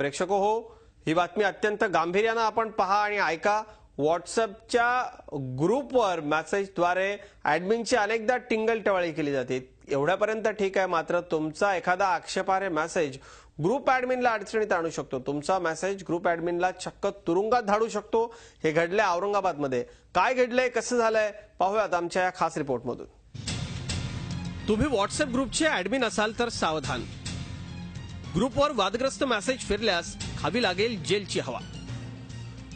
प्रेक्षको हो, ही बातमी अत्यंत गांभीर्याने आपण पहा आणि ऐका। व्हॉट्सअपच्या ग्रुपवर मेसेजद्वारे ॲडमिनची अनेकदा टिंगलटवाळी केली जाते। एवढ्यापर्यंत ठीक आहे, मात्र तुमचा एखादा आक्षेपार्ह मेसेज ग्रुप ॲडमिनला अडचणीत आणू शकतो। तुमचा मेसेज ग्रुप ॲडमिनला चक्क तुरुंगात धाडू शकतो। हे घडले औरंगाबादमध्ये। काय घडलंय, कसं झालंय, पाहूयात आमच्या या खास रिपोर्टमधून। तुम्ही व्हॉट्सअप ग्रुपचे ॲडमिन असाल तर सावधान। ग्रुपवर वादग्रस्त मेसेज फिरल्यास खावी लागेल जेलची हवा।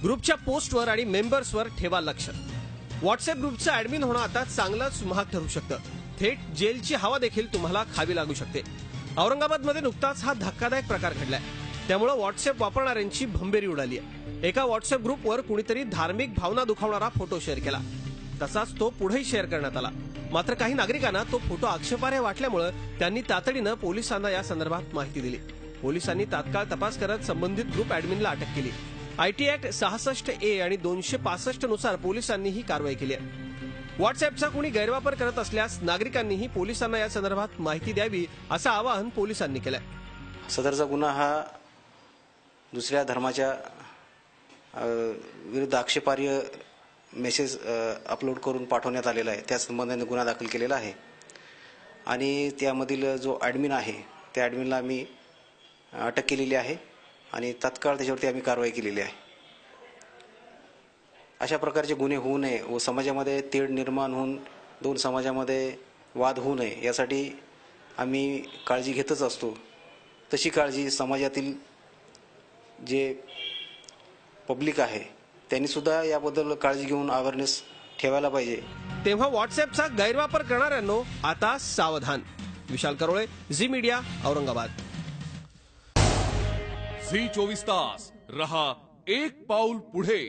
ग्रुपच्या पोस्टवर आणि मेंबर्सवर ठेवा लक्ष। व्हॉट्सअप ग्रुपचं ॲडमिन होणं आता चांगलंच महाग ठरू शकतं। थेट जेलची हवा देखील तुम्हाला खावी लागू शकते। औरंगाबादमध्ये नुकताच हा धक्कादायक प्रकार घडलाय, त्यामुळे व्हॉट्सअप वापरणाऱ्यांची भंबेरी उडाली आहे। एका व्हॉट्सअप ग्रुपवर कुणीतरी धार्मिक भावना दुखावणारा फोटो शेअर केला, तसाच तो पुढेही शेअर करण्यात आला। मात्र काही नागरिकांना तो फोटो आक्षेपार्ह वाटल्यामुळे त्यांनी तातडीनं पोलिसांना या संदर्भात माहिती दिली। पोलिसांनी तात्काळ तपास करत संबंधित ग्रुप ॲडमिनला अटक केली। आयटी ऍक्ट 66A आणि 265 नुसार पोलिसांनी ही कारवाई केली आहे। व्हॉट्सअपचा कुणी गैरवापर करत असल्यास नागरिकांनीही पोलिसांना या संदर्भात माहिती द्यावी, असं आवाहन पोलिसांनी केलंय। सदरचा गुन्हा हा दुसऱ्या धर्माच्या विरुद्ध आक्षेपार्ह मेसेज अपलोड करून पाठवण्यात आलेला आहे। त्या संबंधाने गुन्हा दाखल केलेला आहे आणि त्यामधील जो ॲडमिन आहे त्या ॲडमिनला आम्ही अटक केलेली आहे आणि तात्काळ त्याच्यावरती आम्ही कारवाई केलेली आहे। अशा प्रकारचे गुन्हे होऊ नये व समाजामध्ये तेढ निर्माण होऊन दोन समाजामध्ये वाद होऊ नये यासाठी आम्ही काळजी घेतच असतो। तशी काळजी समाजातील जे पब्लिक आहे त्यांनी सुद्धा याबद्दल काळजी घेऊन अवेअरनेस ठेवायला पाहिजे। तेव्हा व्हॉट्सअपचा गैरवापर करणाऱ्यांनो आता सावधान। विशाल करोळे, झी मीडिया, औरंगाबाद। झी 24 तास रहा एक पाऊल पुढे।